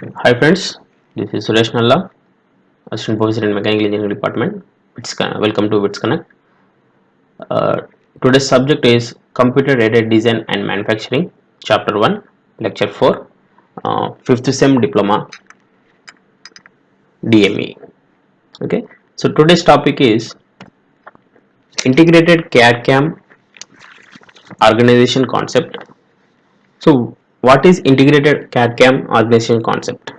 Hi friends, this is Suresh Nalla, Assistant Professor in Mechanical Engineering Department. Welcome to Bits Connect. Uh, Today's subject is Computer Aided Design and Manufacturing, Chapter 1, Lecture 4, 5th SEM Diploma, DME. Okay, so today's topic is Integrated CAD CAM Organization Concept. So, what is Integrated CAD CAM Organization Concept?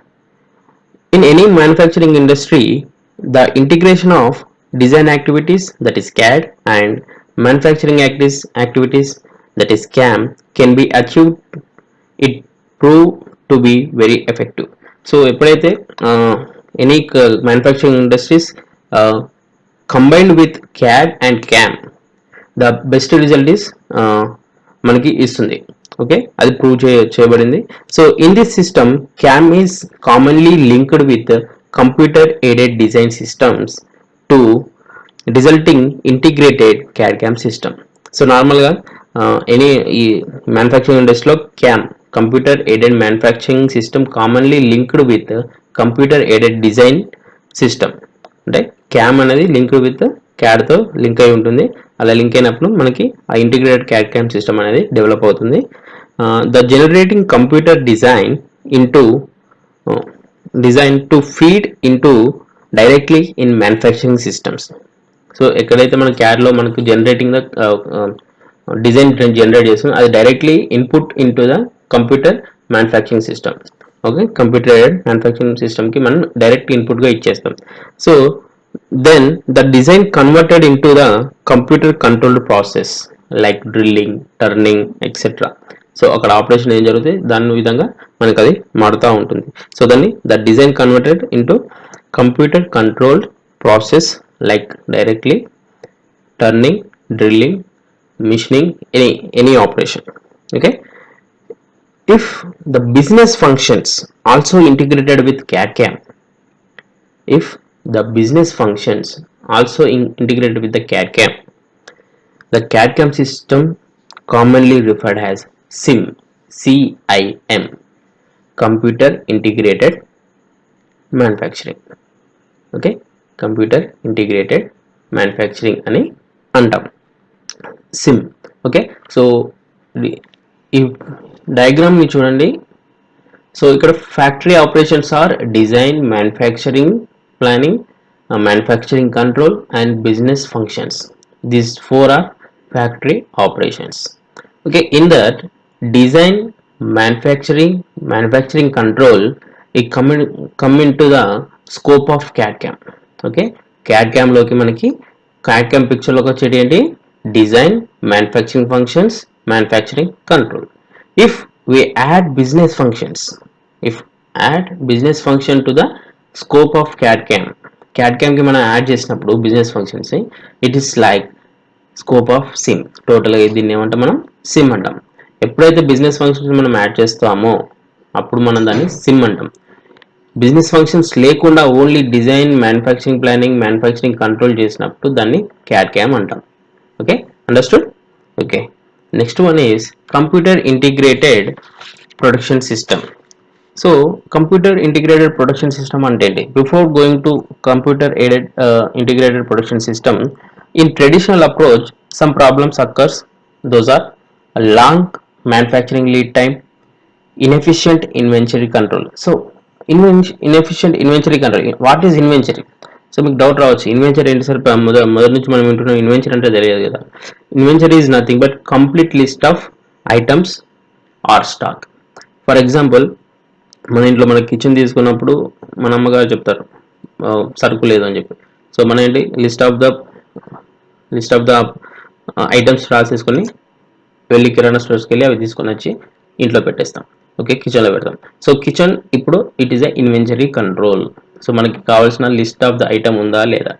In any manufacturing industry, the integration of design activities, that is CAD, and manufacturing activities, that is CAM, can be achieved. It proved to be very effective. So ఎప్పుడైతే any manufacturing industries combined with CAD and CAM, the best result is మనకి ఇస్తుంది. Okay, అది prove చేయబడింది. So in this system CAM is commonly linked with computer aided design systems to resulting integrated CAD CAM system. So నార్మల్గా any ఈ manufacturing ఇండస్ట్రీలో CAM, computer aided manufacturing system, commonly linked with computer aided design system. అంటే CAM అనేది linked with క్యాడ్తో link అయి ఉంటుంది. అలా link అయినప్పుడు మనకి ఆ ఇంటిగ్రేటెడ్ క్యాడ్ క్యామ్ సిస్టమ్ అనేది డెవలప్ అవుతుంది. The generating computer design to feed into directly in manufacturing systems. So ఎక్కడైతే మన క్యాడ్లో మనకు జనరేటింగ్ ద డిజైన్ జనరేట్ చేస్తుంది, అది directly input into the computer manufacturing system. Okay, computer manufacturing సిస్టమ్కి మనం direct ఇన్పుట్గా ఇచ్చేస్తాం. So then the design converted into the computer controlled process like drilling, turning, etc. So అక్కడ ఆపరేషన్ ఏం జరుగుతుంది, దాని విధంగా మనకు అది మారుతూ ఉంటుంది. సో దాన్ని the design converted into computer controlled process like directly turning, drilling, machining, any operation. Okay, if the business functions also integrated with CAD CAM, if the business functions also integrated with the CAD CAM, the CAD CAM system commonly referred as CIM, Computer Integrated Manufacturing. Okay, Computer Integrated Manufacturing అని అంటాం, SIM. Okay, so ఈ డయాగ్రామ్ని చూడండి. So ఇక్కడ factory operations are design, manufacturing planning, manufacturing control, and business functions. These four are factory operations. Okay, in that design, manufacturing control, it come into the scope of CAD CAM. Okay, CAD CAM లోకి మనకి CAD CAM picture లోకి వచ్చేటి ఏంటి, design, manufacturing functions, manufacturing control. if we add business functions to the scope of CAD CAM కి మనం add చేసినప్పుడు business functions, it is like scope of SIM. టోటల్గా దీన్ని ఏమంటాం, మనం సిమ్ అంటాం. ఎప్పుడైతే బిజినెస్ ఫంక్షన్స్ మనం యాడ్ చేస్తామో అప్పుడు మనం దాన్ని సిమ్ అంటాం. బిజినెస్ ఫంక్షన్స్ లేకుండా only design, manufacturing planning, manufacturing control చేసినప్పుడు దాన్ని CAD CAM అంటాం. Okay, understood. Okay, next one is computer integrated production system. So computer integrated production system అంటే ఏంటి? Before going to computer aided integrated production system, in traditional approach some problems occurs. Those are long manufacturing lead time, inefficient inventory control. So inefficient inventory control, what is inventory? So మీకు doubt రావచ్చు, ఇన్వెంచర్ ఏంటి sir? మొదటి నుంచి మనం వింటున్నాం, ఇన్వెంచర్ అంటే తెలియదు కదా. Inventory is nothing but complete list of items or stock. For example, మన ఇంట్లో మన కిచెన్ తీసుకున్నప్పుడు మన అమ్మగారు చెప్తారు సరుకు లేదు అని చెప్పి. సో మన ఏంటి, లిస్ట్ ఆఫ్ ద ఐటమ్స్ రాసేసుకొని వెళ్ళి కిరాణా స్టోర్స్కి వెళ్ళి అవి తీసుకొని వచ్చి ఇంట్లో పెట్టేస్తాం. ఓకే, కిచెన్లో పెడతాం. సో కిచెన్ ఇప్పుడు it is a inventory control. So మనకి కావాల్సిన లిస్ట్ ఆఫ్ ద ఐటమ్ ఉందా లేదా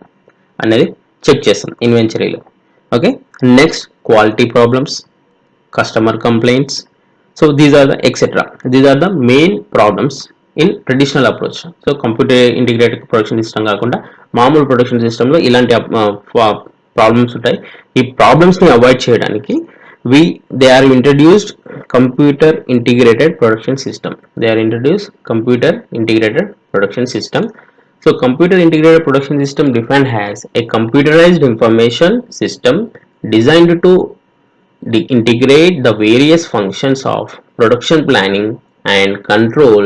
అనేది చెక్ చేస్తాం ఇన్వెంటరీలో. Okay, next quality problems, customer complaints. So these are the main problems in traditional approach. So computer integrated production system కాకుండా మామూలు production సిస్టంలో ఇలాంటి ప్రాబ్లమ్స్ ఉంటాయి. ఈ ప్రాబ్లమ్స్ని అవాయిడ్ చేయడానికి they are introduced computer integrated production system. They are introduced computer integrated production system. So computer integrated production system defined as a computerized information system designed to integrate the various functions of production planning and control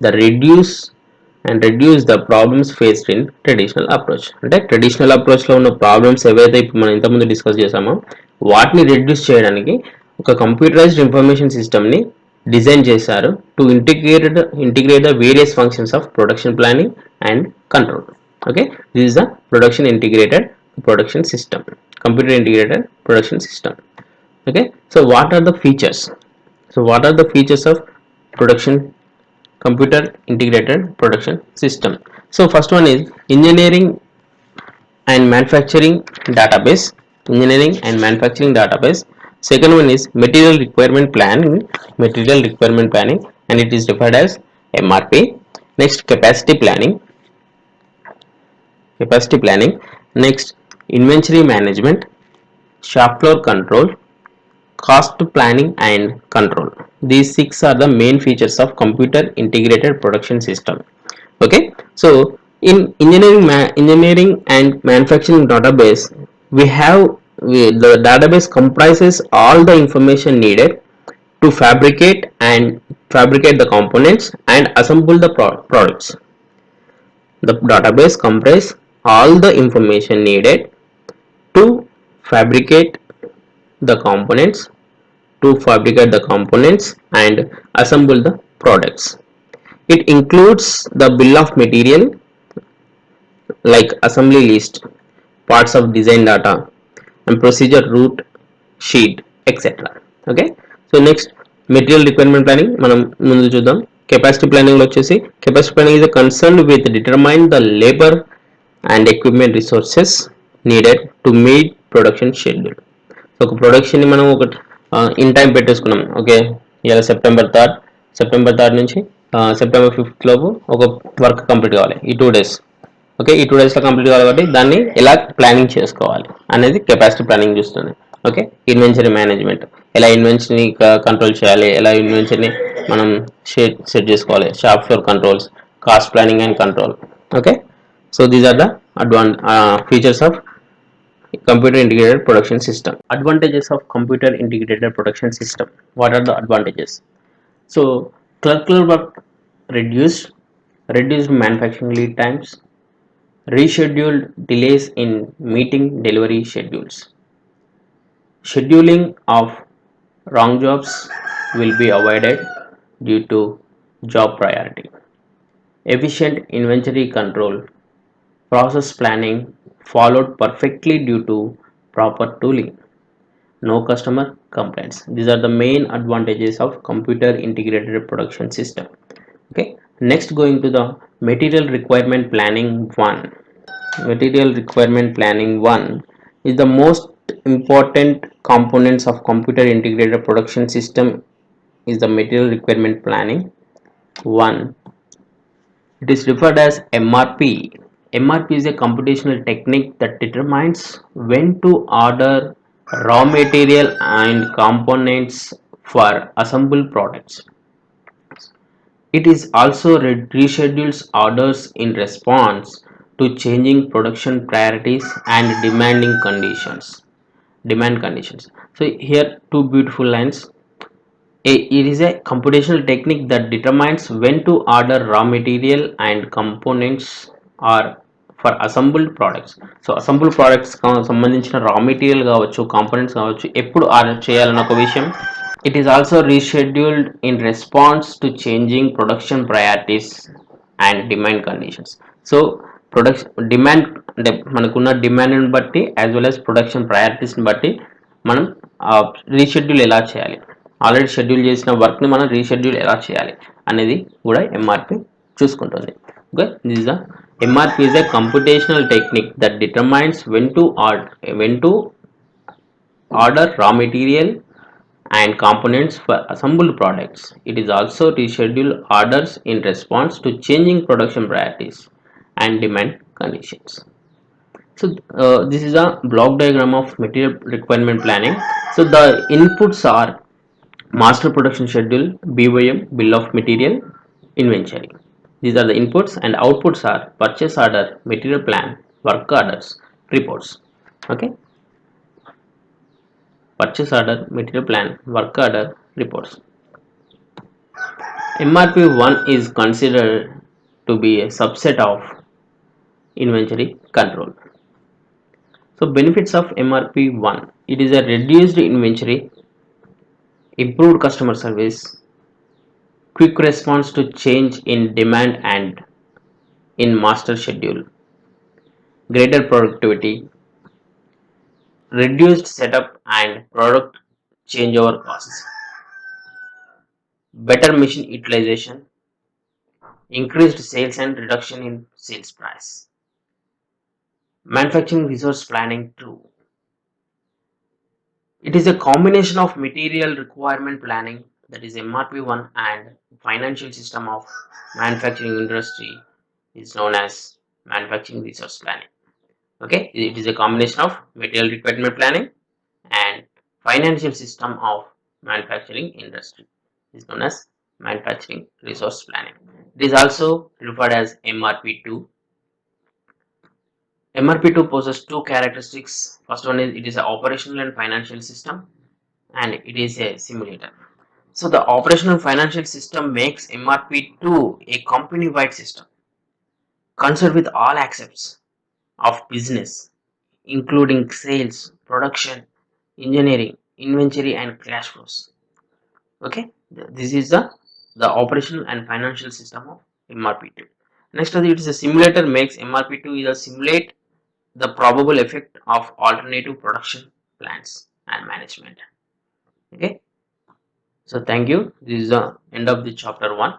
the reduce the problems faced in traditional approach. అంటే traditional అప్రోచ్లో ఉన్న problems ఏవైతే ఇప్పుడు మనం ఇంతకుముందు discuss చేసామో వాటిని reduce చేయడానికి ఒక కంప్యూటరైజ్డ్ ఇన్ఫర్మేషన్ సిస్టమ్ని డిజైన్ చేశారు to integrate the various functions of production planning and control. Okay, this is the production integrated production system, computer integrated production system. Okay, so what are the features? So what are the features of production computer integrated production system? So first one is engineering and manufacturing database. Engineering and manufacturing database. Second one is material requirement planning. Material requirement planning, and it is referred as MRP. Next, capacity planning. Capacity planning. Next, inventory management, shop floor control, cost planning and control. These 6 are the main features of computer integrated production system. Okay, so in engineering and manufacturing database, the database comprises all the information needed to fabricate the components and assemble the products. The database comprises all the information needed to fabricate the components and assemble the products. It includes the bill of material like assembly list, parts of design data, and procedure route sheet, etc. Okay, so next, material requirement planning మనం ముందు చూద్దాం. Capacity planning లో వచ్చేసి capacity planning is concerned with determine the labor and equipment resources needed to meet production schedule. ఒక ప్రొడక్షన్ని మనం ఒక in time పెట్టేసుకున్నాం. Okay, ఇలా సెప్టెంబర్ థర్డ్ నుంచి సెప్టెంబర్ 5th లోపు ఒక వర్క్ కంప్లీట్ కావాలి, ఈ 2 days. ఓకే, ఈ 2 daysలో కంప్లీట్ కావాలి కాబట్టి దాన్ని ఎలా ప్లానింగ్ చేసుకోవాలి అనేది కెపాసిటీ ప్లానింగ్ చూస్తుంది. ఓకే, ఇన్వెన్చరీ మేనేజ్మెంట్, ఎలా ఇన్వెన్చరీని కంట్రోల్ చేయాలి, ఎలా ఇన్వెన్చరీని మనం సెట్ చేసుకోవాలి, shop floor controls, cost planning and control. Okay, so these are the features of computer integrated production system. Advantages of computer integrated production system. What are the advantages? So clerical work reduced manufacturing lead times, rescheduled delays in meeting delivery schedules, scheduling of wrong jobs will be avoided due to job priority, efficient inventory control, process planning followed perfectly due to proper tooling, no customer complaints. These are the main advantages of computer integrated production system. Okay, next, going to the material requirement planning 1. Material requirement planning 1 is the most important components of computer integrated production system is the material requirement planning 1. It is referred as MRP. MRP is a computational technique that determines when to order raw material and components for assembled products. It is also reschedules orders in response to changing production priorities and demand conditions. So here two beautiful lines. It is a computational technique that determines when to order raw material and components or for assembled products. So assemble products సంబంధించిన raw material కావచ్చు, components కావచ్చు, ఎప్పుడు order చేయాలన్న ఒక విషయం. It is also rescheduled in response to changing production priorities and demand conditions. So demand అంటే మనకున్న డిమాండ్ని బట్టి యాజ్ వెల్ యాజ్ ప్రొడక్షన్ ప్రయారిటీస్ని బట్టి మనం రీషెడ్యూల్ ఎలా చేయాలి, ఆల్రెడీ షెడ్యూల్ చేసిన వర్క్ని మనం రీషెడ్యూల్ ఎలా చేయాలి అనేది కూడా ఎంఆర్పి చూసుకుంటుంది. Okay, this is the MRP is a computational technique that determines when to order raw material and components for assembled products. It is also reschedule orders in response to changing production priorities and demand conditions. So this is a block diagram of material requirement planning. So the inputs are Master production schedule, BOM, bill of material, inventory. These are the inputs, and outputs are purchase order, material plan, work orders, reports. Okay, purchase order, material plan, work order, reports. MRP 1 is considered to be a subset of inventory control. So benefits of MRP 1: it is a reduced inventory, improved customer service, quick response to change in demand and in master schedule, greater productivity, reduced setup and product changeover costs, better machine utilization, increased sales and reduction in sales price. Manufacturing resource planning 2. It is a combination of material requirement planning, that is MRP1, and financial system of manufacturing industry is known as manufacturing resource planning. Okay, it is a combination of material requirement planning and financial system of manufacturing industry is known as manufacturing resource planning. It is also referred as MRP2. MRP2 possesses two characteristics. First one is it is an operational and financial system, and it is a simulator. So the operational financial system makes MRP2 a company-wide system concerned with all aspects of business, including sales, production, engineering, inventory, and cash flows. Okay, this is the operational and financial system of MRP2. Next, it is a simulator makes MRP2 is a simulate the probable effect of alternative production plans and management. Okay, so thank you. This is the end of the chapter 1.